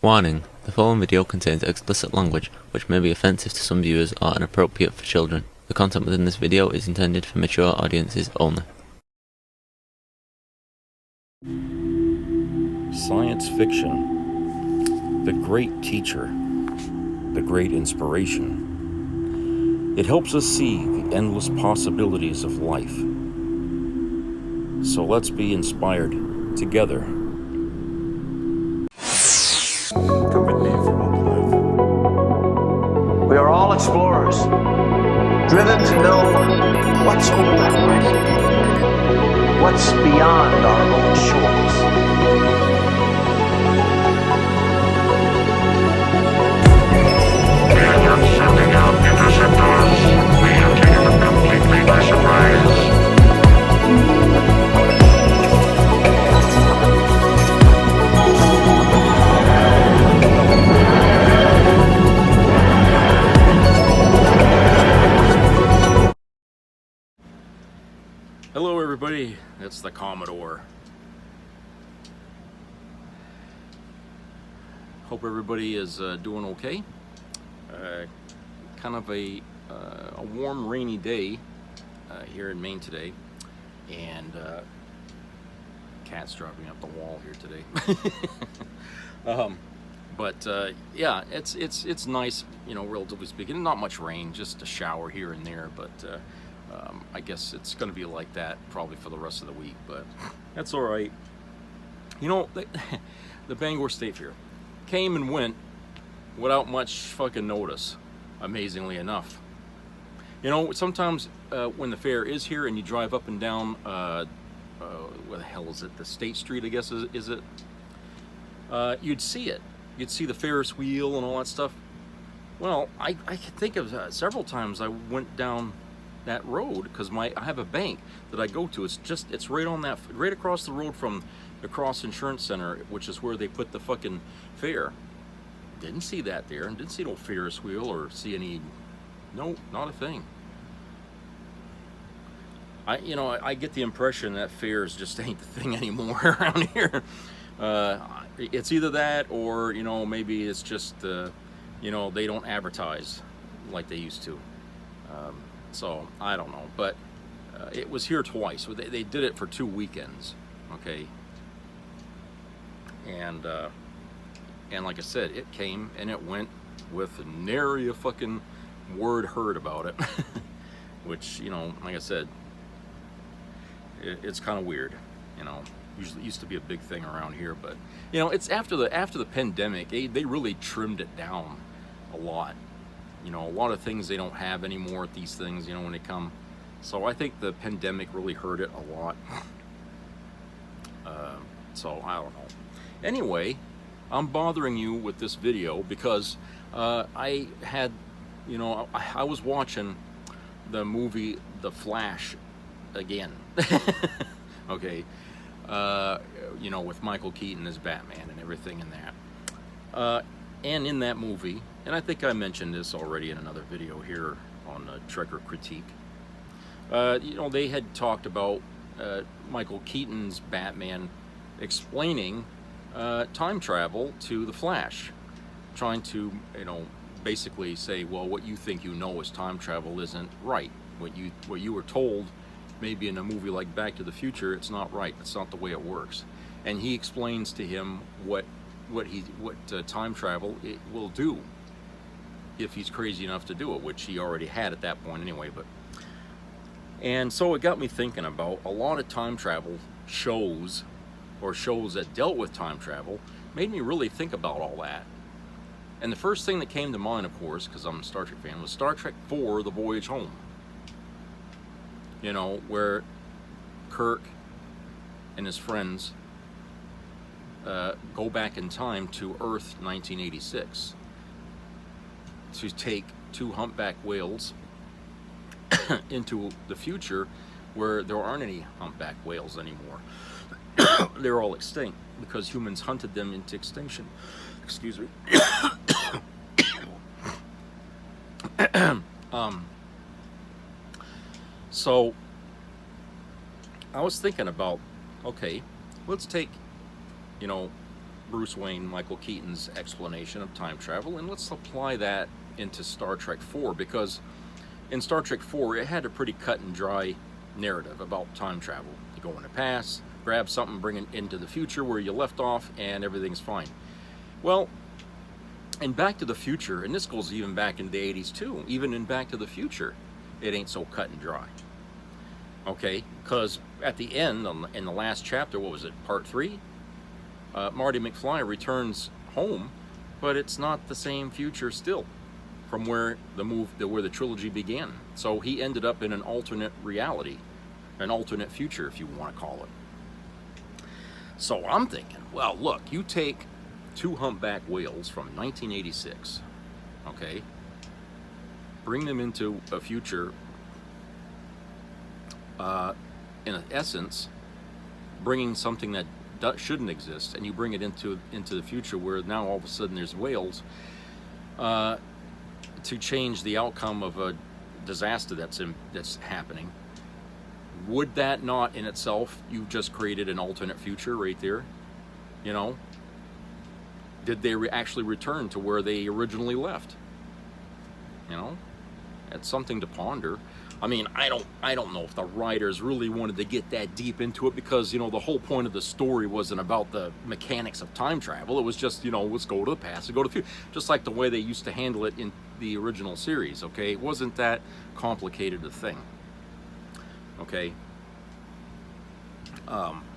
Warning: the following video contains explicit language, which may be offensive to some viewers or inappropriate for children. The content within this video is intended for mature audiences only. Science fiction, the great teacher, the great inspiration. It helps us see the endless possibilities of life. So let's be inspired together. Come with me if you want to live. We are all explorers, driven to know what's over the horizon, what's beyond our own shores. We are not sending out interceptors. We have taken them completely by surprise. Hello everybody, it's the Commodore. Hope everybody is doing okay. Kind of a warm, rainy day here in Maine today, and cat's dropping up the wall here today. Yeah, it's nice, you know, relatively speaking. Not much rain, just a shower here and there, but I guess it's going to be like that probably for the rest of the week, but that's all right. You know, the Bangor State Fair came and went without much fucking notice, amazingly enough. You know, sometimes when the fair is here and you drive up and down, where the hell is it? The State Street, I guess, is it? You'd see it. You'd see the Ferris wheel and all that stuff. Well, I can think of several times I went down that road because I have a bank that I go to. It's right on that, right across the road from the Cross Insurance Center, which is where they put the fucking fair. Didn't see that there, and didn't see no Ferris wheel or see any. No, not a thing. I get the impression that fairs just ain't the thing anymore around here. It's either that or, you know, maybe it's just you know, they don't advertise like they used to. So I don't know, but it was here twice. They did it for 2 weekends, okay. And like I said, it came and it went with nary a fucking word heard about it. Which, you know, like I said, it's kind of weird, you know. Usually used to be a big thing around here, but you know, it's after the pandemic, they really trimmed it down a lot. You know, a lot of things they don't have anymore at these things, you know, when they come. So I think the pandemic really hurt it a lot. So I don't know. Anyway, I'm bothering you with this video because I had, you know, I was watching the movie The Flash again. Okay. You know, with Michael Keaton as Batman and everything in that. And in that movie, and I think I mentioned this already in another video here on Trekker Critique, you know, they had talked about Michael Keaton's Batman explaining time travel to the Flash, trying to, you know, basically say, well, what you think you know as time travel isn't right. What you were told maybe in a movie like Back to the Future, it's not right. It's not the way it works. And he explains to him what time travel it will do if he's crazy enough to do it, which he already had at that point anyway. And so it got me thinking about a lot of time travel shows, or shows that dealt with time travel, made me really think about all that. And the first thing that came to mind, of course, because I'm a Star Trek fan, was Star Trek IV: The Voyage Home. You know, where Kirk and his friends go back in time to Earth 1986 to take 2 humpback whales into the future where there aren't any humpback whales anymore. They're all extinct because humans hunted them into extinction. Excuse me. So I was thinking about, okay, let's take, you know, Bruce Wayne, Michael Keaton's explanation of time travel, and let's apply that into Star Trek 4, because in Star Trek 4 it had a pretty cut and dry narrative about time travel. You go in the past, grab something, bring it into the future where you left off, and everything's fine. Well, in Back to the Future, and this goes even back in the 80s too, even in Back to the Future, it ain't so cut and dry. Okay, because at the end, in the last chapter, what was it, part 3? Marty McFly returns home, but it's not the same future still from where the trilogy began. So he ended up in an alternate reality, an alternate future, if you want to call it. So I'm thinking, well, look, you take 2 humpback whales from 1986, okay, bring them into a future, in essence, bringing something that shouldn't exist, and you bring it into the future where now all of a sudden there's whales, to change the outcome of a disaster that's happening. Would that not in itself, you've just created an alternate future right there? You know, did they actually return to where they originally left? You know, that's something to ponder. I mean, I don't know if the writers really wanted to get that deep into it, because, you know, the whole point of the story wasn't about the mechanics of time travel. It was just, you know, let's go to the past and go to the future. Just like the way they used to handle it in the original series, okay? It wasn't that complicated a thing, okay?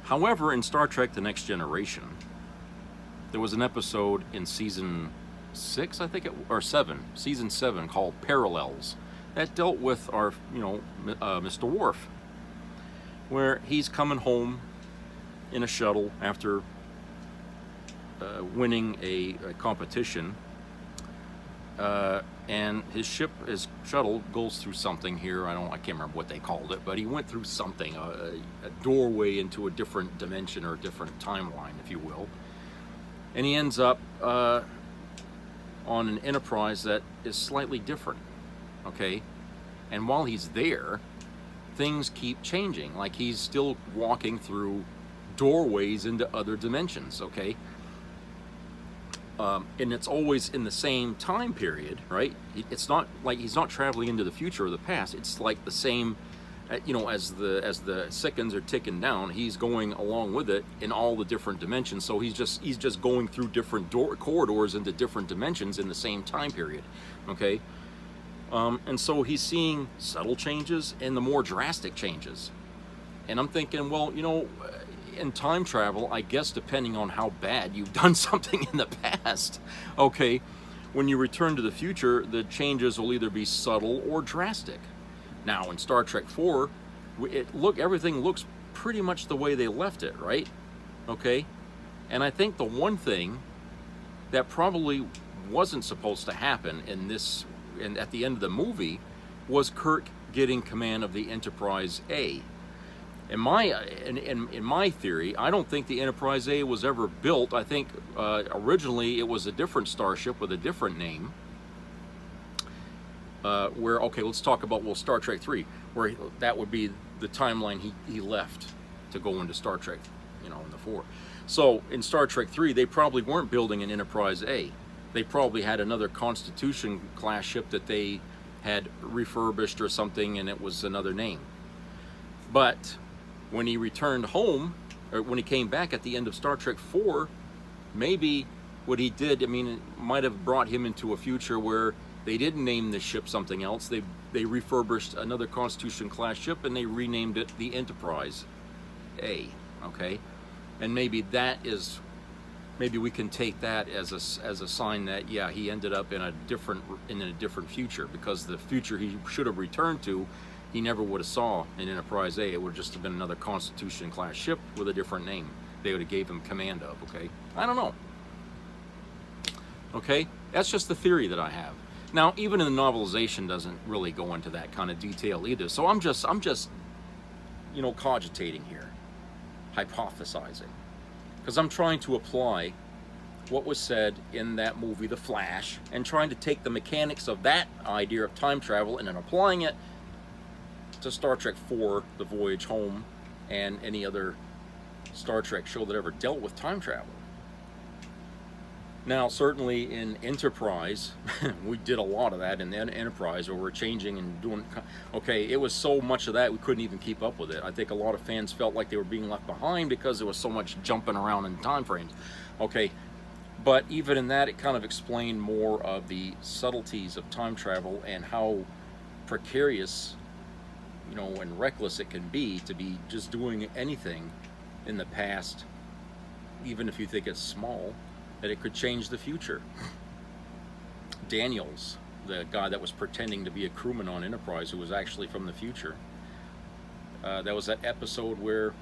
However, in Star Trek The Next Generation, there was an episode in season 6, I think, or 7, season 7, called Parallels, that dealt with our, you know, Mr. Worf, where he's coming home in a shuttle after winning a competition, and his shuttle goes through something here. I can't remember what they called it, but he went through something, a doorway into a different dimension or a different timeline, if you will, and he ends up on an Enterprise that is slightly different. Okay, and while he's there, things keep changing. Like, he's still walking through doorways into other dimensions. Okay, and it's always in the same time period, right? It's not like he's not traveling into the future or the past. It's like the same, you know, as the seconds are ticking down, he's going along with it in all the different dimensions. So he's just going through different corridors into different dimensions in the same time period. Okay. And so he's seeing subtle changes and the more drastic changes. And I'm thinking, well, you know, in time travel, I guess depending on how bad you've done something in the past, okay, when you return to the future, the changes will either be subtle or drastic. Now, in Star Trek 4, everything looks pretty much the way they left it, right? Okay? And I think the one thing that probably wasn't supposed to happen in this, and at the end of the movie, was Kirk getting command of the Enterprise A. In my theory, I don't think the Enterprise A was ever built. I think originally it was a different starship with a different name. Okay, let's talk about, well, Star Trek 3, where that would be the timeline he left to go into Star Trek, you know, in the 4. So in Star Trek 3, they probably weren't building an Enterprise A. They probably had another Constitution class ship that they had refurbished or something, and it was another name. But when he returned home, or when he came back at the end of Star Trek 4, maybe what he did, I mean, it might have brought him into a future where they didn't name the ship something else. They refurbished another Constitution class ship and they renamed it the Enterprise A. Okay, and maybe we can take that as a sign that, yeah, he ended up in a different future, because the future he should have returned to, he never would have saw an Enterprise A. It would have just have been another Constitution class ship with a different name they would have gave him command of. Okay, I don't know. Okay, that's just the theory that I have. Now, even in the novelization doesn't really go into that kind of detail either. So I'm just you know, cogitating here, hypothesizing, because I'm trying to apply what was said in that movie, The Flash, and trying to take the mechanics of that idea of time travel and then applying it to Star Trek 4, The Voyage Home, and any other Star Trek show that ever dealt with time travel. Now, certainly in Enterprise, we did a lot of that in the Enterprise, where we're changing and doing. Okay, it was so much of that we couldn't even keep up with it. I think a lot of fans felt like they were being left behind because there was so much jumping around in time frames. Okay, but even in that, it kind of explained more of the subtleties of time travel and how precarious, you know, and reckless it can be to be just doing anything in the past, even if you think it's small, that it could change the future. Daniels, the guy that was pretending to be a crewman on Enterprise, who was actually from the future, that was that episode where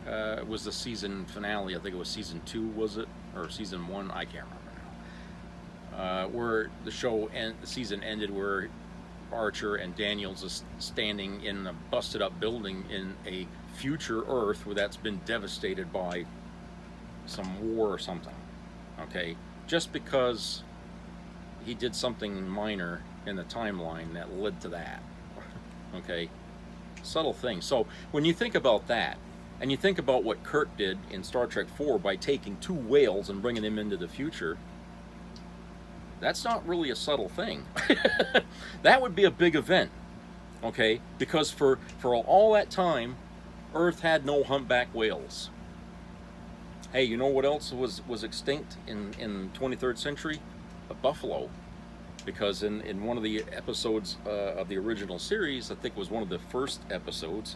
it was the season finale. I think it was season 2, was it, or season 1? I can't remember now. Where the show and the season ended, where Archer and Daniels is standing in a busted up building in a future Earth where that's been devastated by some war or something. Okay, just because he did something minor in the timeline that led to that. Okay, subtle thing. So when you think about that, and you think about what Kirk did in Star Trek 4 by taking 2 whales and bringing them into the future, that's not really a subtle thing. That would be a big event, okay? Because for all that time, Earth had no humpback whales. Hey, you know what else was extinct in 23rd century? A buffalo. Because in one of the episodes of the original series, I think it was one of the first episodes,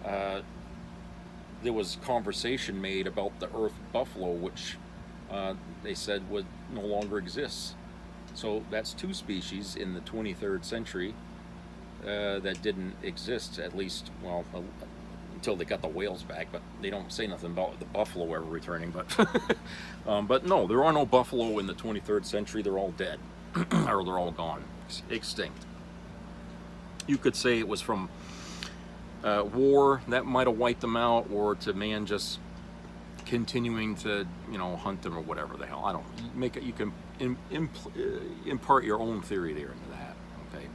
there was conversation made about the Earth buffalo, which they said would no longer exist. So that's 2 species in the 23rd century that didn't exist, at least, well, until they got the whales back, but they don't say nothing about the buffalo ever returning. But no, there are no buffalo in the 23rd century. They're all dead, or they're all gone, extinct. You could say it was from war that might have wiped them out, or to man just continuing to, you know, hunt them or whatever the hell. I don't make it. You can impart your own theory there into that. Okay,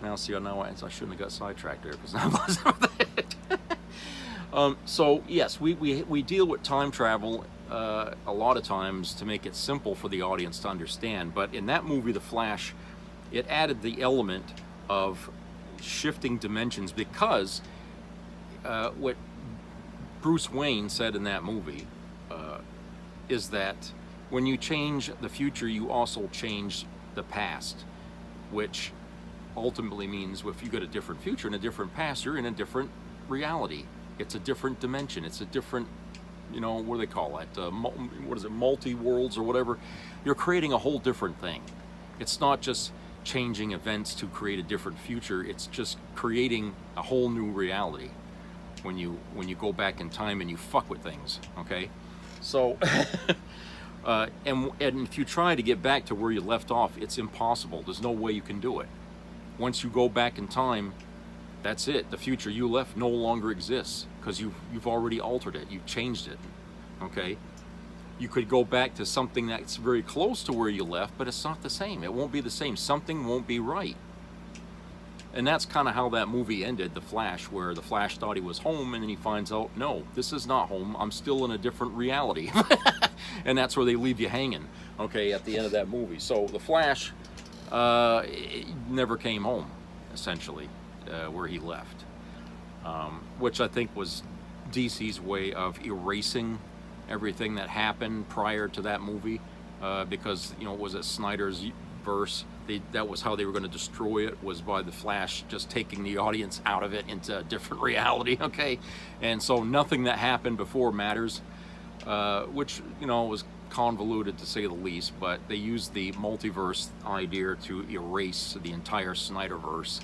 now see, now I shouldn't have got sidetracked there because I'm so yes, we deal with time travel a lot of times to make it simple for the audience to understand. But in that movie, The Flash, it added the element of shifting dimensions, because what Bruce Wayne said in that movie is that when you change the future, you also change the past, which ultimately means if you get a different future and a different past, you're in a different reality. It's a different dimension. It's a different, you know, what do they call it? What is it? Multi-worlds or whatever. You're creating a whole different thing. It's not just changing events to create a different future. It's just creating a whole new reality when you go back in time and you fuck with things. Okay, so and if you try to get back to where you left off, it's impossible. There's no way you can do it. Once you go back in time, that's it. The future you left no longer exists, because you've already altered it. You've changed it. Okay? You could go back to something that's very close to where you left, but it's not the same. It won't be the same. Something won't be right. And that's kind of how that movie ended, The Flash, where the Flash thought he was home, and then he finds out, no, this is not home. I'm still in a different reality. And that's where they leave you hanging, okay, at the end of that movie. So the Flash never came home, essentially, where he left, which I think was DC's way of erasing everything that happened prior to that movie, because, you know, was it Snyder's verse? That was how they were going to destroy it, was by the Flash just taking the audience out of it into a different reality. Okay, and so nothing that happened before matters, which, you know, was convoluted to say the least. But they used the multiverse idea to erase the entire Snyderverse,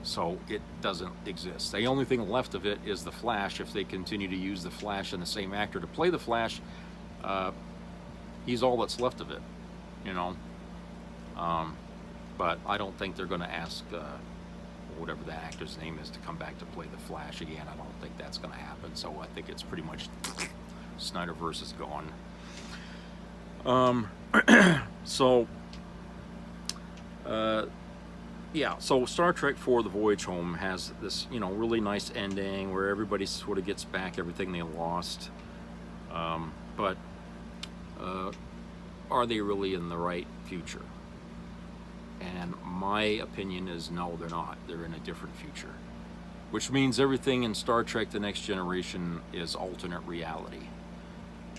so it doesn't exist. The only thing left of it is the Flash. If they continue to use the Flash and the same actor to play the Flash, he's all that's left of it, you know. But I don't think they're going to ask whatever that actor's name is to come back to play the Flash again. I don't think that's going to happen. So I think it's pretty much Snyderverse is gone. Yeah, so Star Trek IV: The Voyage Home has this, you know, really nice ending where everybody sort of gets back everything they lost. But are they really in the right future? And my opinion is no, they're not. They're in a different future. Which means everything in Star Trek The Next Generation is alternate reality.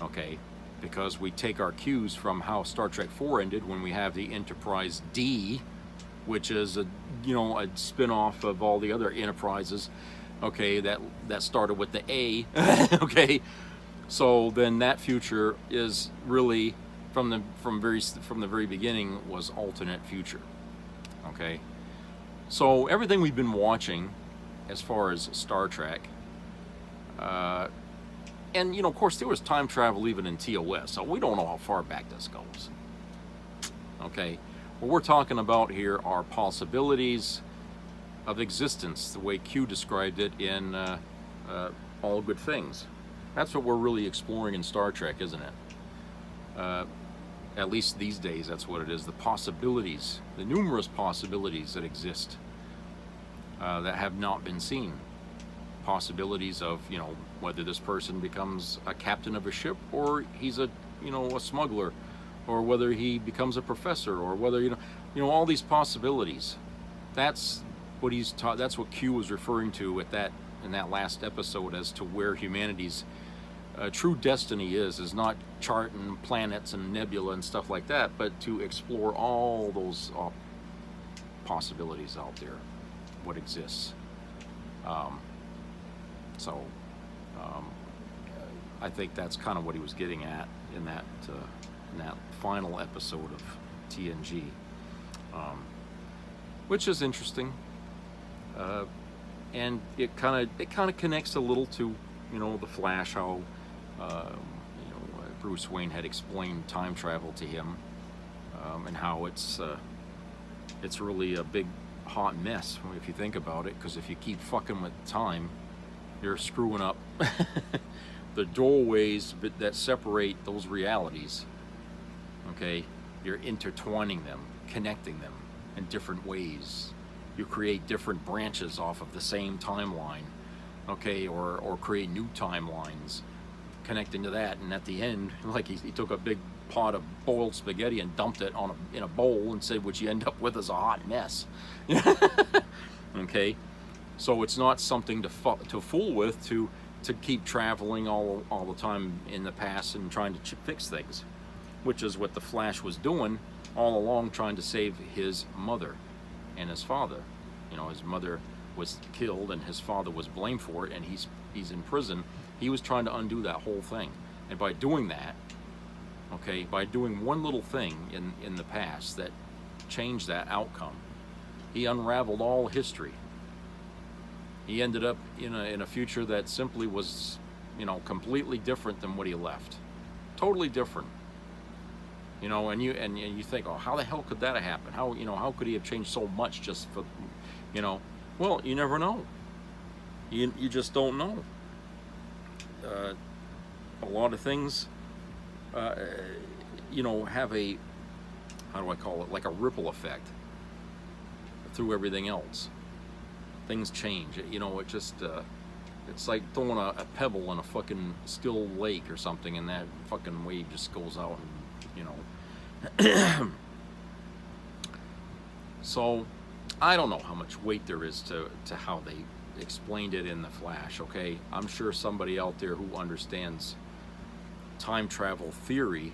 Okay? Because we take our cues from how Star Trek 4 ended when we have the Enterprise D, which is a spin-off of all the other Enterprises, okay, that started with the A. Okay? So then that future is really from the very beginning was alternate future. Okay? So everything we've been watching as far as Star Trek, and of course there was time travel even in TOS, so we don't know how far back this goes. Okay, what we're talking about here are possibilities of existence, the way Q described it in All Good Things. That's what we're really exploring in Star Trek, isn't it? At least these days, that's what it is. The possibilities, the numerous possibilities that exist that have not been seen. Possibilities of, whether this person becomes a captain of a ship, or he's a smuggler, or whether he becomes a professor, or whether, all these possibilities. That's what he's taught. That's what Q was referring to in that last episode, as to where humanity's true destiny is not charting planets and nebula and stuff like that, but to explore all those possibilities out there, what exists. I think that's kind of what he was getting at in that final episode of TNG, which is interesting, and it kind of connects a little to the Flash, how Bruce Wayne had explained time travel to him, and how it's really a big hot mess if you think about it, because if you keep fucking with time, you're screwing up the doorways that separate those realities. Okay, you're intertwining them, connecting them in different ways. You create different branches off of the same timeline, okay, or create new timelines connecting to that, and at the end, like he took a big pot of boiled spaghetti and dumped it in a bowl and said, what you end up with is a hot mess. Okay, so it's not something to fool with, to keep traveling all the time in the past and trying to fix things, which is what the Flash was doing all along, trying to save his mother and his father. His mother was killed and his father was blamed for it, and he's in prison. He was trying to undo that whole thing, and by doing that, okay, by doing one little thing in the past that changed that outcome, he unraveled all history. He ended up in a future that simply was, completely different than what he left. Totally different. And you think, oh, how the hell could that have happened? How could he have changed so much just for, well, you never know. You just don't know. A lot of things, have a, how do I call it, like a ripple effect through everything else. Things change. It just, it's like throwing a pebble in a fucking still lake or something, and that fucking wave just goes out and, So, I don't know how much weight there is to how they explained it in The Flash, okay? I'm sure somebody out there who understands time travel theory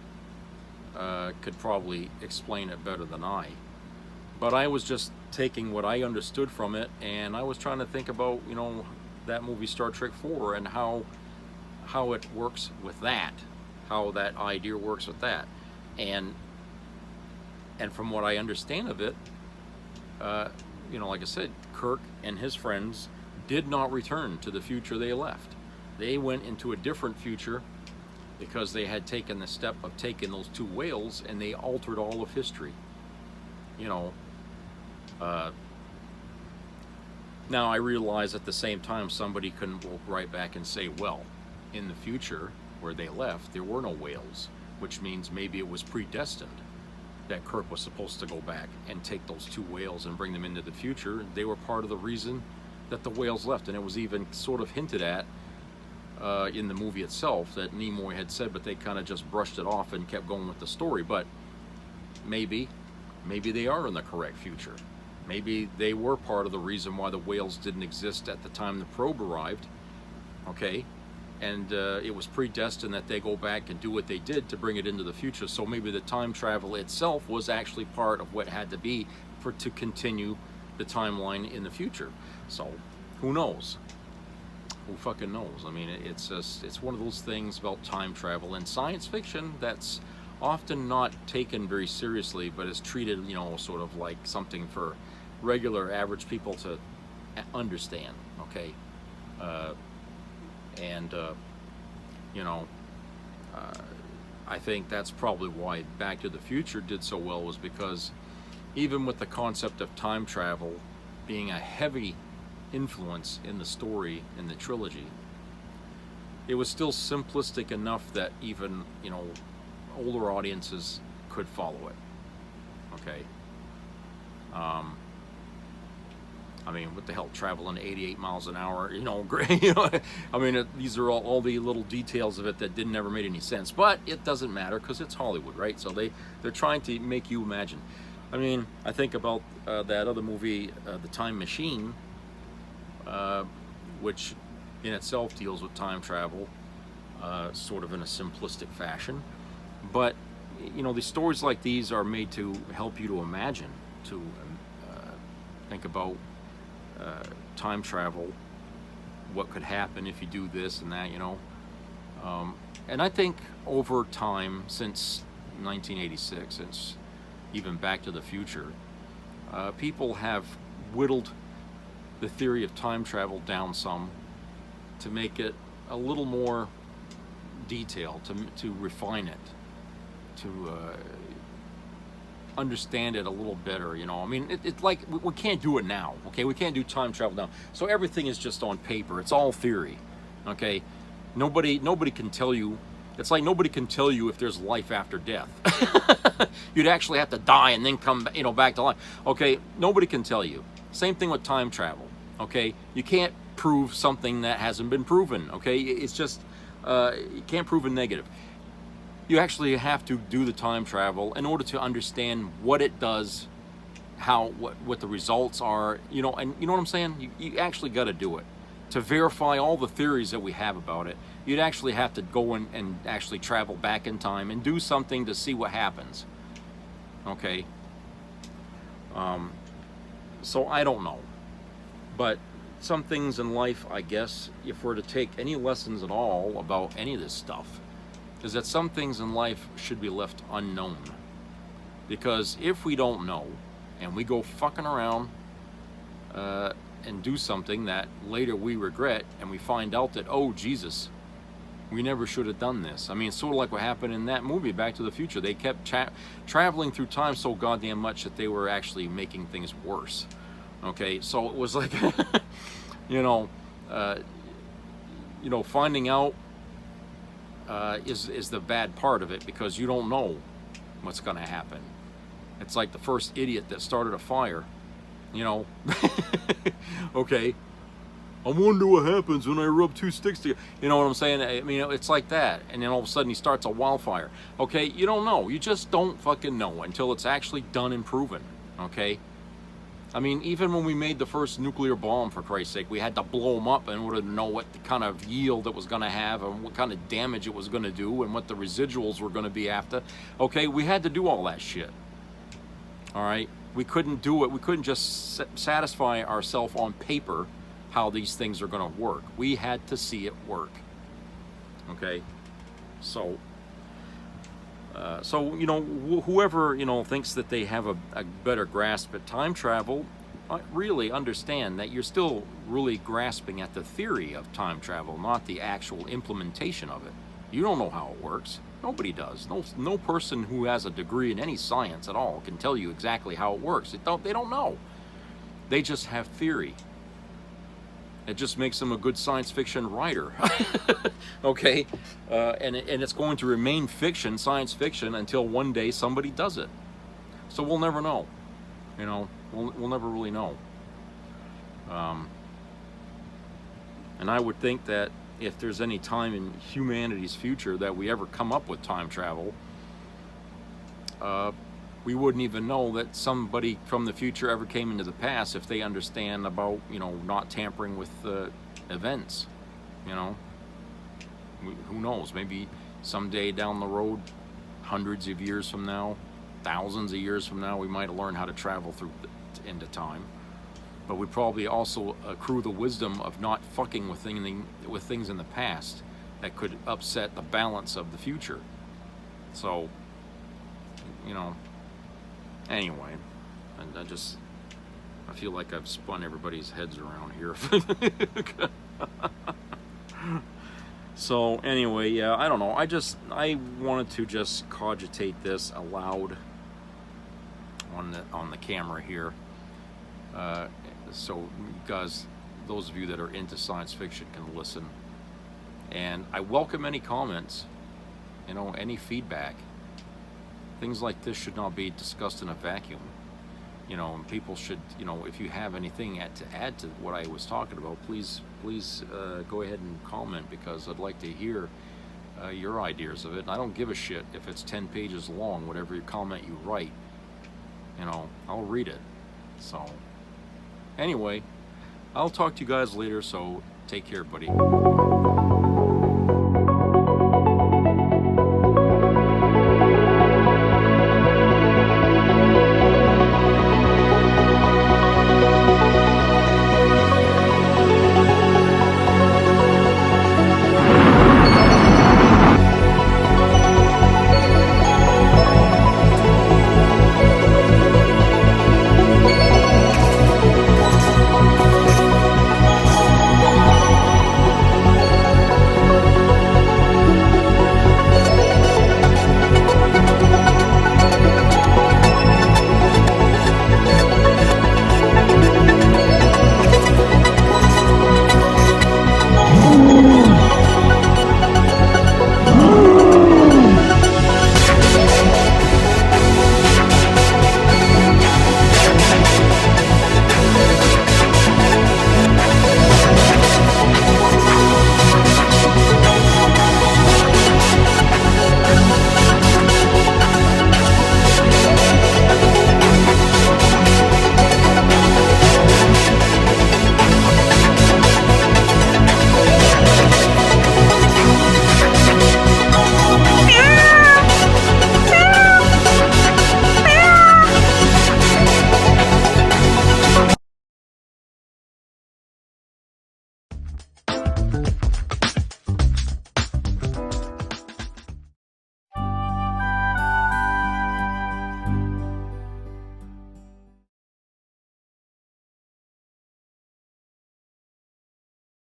could probably explain it better than I. But I was just taking what I understood from it, and I was trying to think about, that movie Star Trek 4 and how it works with that, how that idea works with that. And from what I understand of it, like I said, Kirk and his friends did not return to the future they left. They went into a different future because they had taken the step of taking those two whales, and they altered all of history. Now I realize at the same time somebody couldn't look right back and say, well, in the future where they left, there were no whales, which means maybe it was predestined that Kirk was supposed to go back and take those two whales and bring them into the future. They were part of the reason that the whales left, and it was even sort of hinted at in the movie itself that Nimoy had said, but they kind of just brushed it off and kept going with the story. But maybe they are in the correct future. Maybe they were part of the reason why the whales didn't exist at the time the probe arrived. Okay, and it was predestined that they go back and do what they did to bring it into the future. So maybe the time travel itself was actually part of what had to be to continue the timeline in the future. So who knows? Who fucking knows? I mean, it's one of those things about time travel and science fiction that's often not taken very seriously, but is treated, you know, sort of like something for regular average people to understand. Okay, you know, I think that's probably why Back to the Future did so well, was because even with the concept of time travel being a heavy influence in the story in the trilogy, it was still simplistic enough that even, you know, older audiences could follow it. Okay. I mean, what the hell, traveling 88 miles an hour, you know, great, you know, I mean, these are all the little details of it that never made any sense, but it doesn't matter because it's Hollywood, right? So they're trying to make you imagine. I mean, I think about that other movie, The Time Machine, which in itself deals with time travel, sort of in a simplistic fashion. But, you know, these stories like these are made to help you to imagine, to think about time travel, what could happen if you do this and that, you know. And I think over time, since 1986, since even Back to the Future, people have whittled the theory of time travel down some to make it a little more detailed, to refine it, to understand it a little better, you know. I mean, it's like we can't do it now, okay? We can't do time travel now. So everything is just on paper. It's all theory, okay? Nobody can tell you. It's like nobody can tell you if there's life after death. You'd actually have to die and then come, you know, back to life. Okay, nobody can tell you. Same thing with time travel. Okay, you can't prove something that hasn't been proven. Okay, it's just you can't prove a negative. You actually have to do the time travel in order to understand what it does, what the results are. You know, and you know what I'm saying. You actually got to do it to verify all the theories that we have about it. You'd actually have to go in and actually travel back in time and do something to see what happens. Okay. So I don't know. But some things in life, I guess, if we're to take any lessons at all about any of this stuff, is that some things in life should be left unknown. Because if we don't know, and we go fucking around and do something that later we regret, and we find out that, oh, Jesus, we never should have done this. I mean, it's sort of like what happened in that movie, Back to the Future. They kept traveling through time so goddamn much that they were actually making things worse. Okay, so it was like, you know, finding out is the bad part of it, because you don't know what's going to happen. It's like the first idiot that started a fire, you know. Okay, I wonder what happens when I rub two sticks together. You know what I'm saying? I mean, it's like that. And then all of a sudden he starts a wildfire. Okay, you don't know. You just don't fucking know until it's actually done and proven. Okay? I mean, even when we made the first nuclear bomb, for Christ's sake, we had to blow them up in order to know what kind of yield it was going to have and what kind of damage it was going to do and what the residuals were going to be after. Okay, we had to do all that shit. All right? We couldn't do it. We couldn't just satisfy ourselves on paper how these things are going to work. We had to see it work. Okay? So you know, whoever, you know, thinks that they have a better grasp at time travel, really understand that you're still really grasping at the theory of time travel, not the actual implementation of it. You don't know how it works. Nobody does. No person who has a degree in any science at all can tell you exactly how it works. They don't know. They just have theory. It just makes them a good science fiction writer. Okay? And it's going to remain fiction, science fiction, until one day somebody does it. So we'll never know. You know, we'll never really know. And I would think that if there's any time in humanity's future that we ever come up with time travel, we wouldn't even know that somebody from the future ever came into the past if they understand about, you know, not tampering with events, you know. Who knows, maybe someday down the road, hundreds of years from now, thousands of years from now, we might learn how to travel through into time. But we probably also accrue the wisdom of not fucking with things in the past that could upset the balance of the future. So, you know, anyway, and I feel like I've spun everybody's heads around here. So anyway, yeah, I don't know. I wanted to just cogitate this aloud on the camera here. So guys, those of you that are into science fiction can listen. And I welcome any comments, you know, any feedback. Things like this should not be discussed in a vacuum. You know, and people should, you know, if you have anything to add to what I was talking about, please go ahead and comment, because I'd like to hear your ideas of it. And I don't give a shit if it's 10 pages long, whatever your comment you write, you know, I'll read it. So anyway, I'll talk to you guys later, so take care, buddy.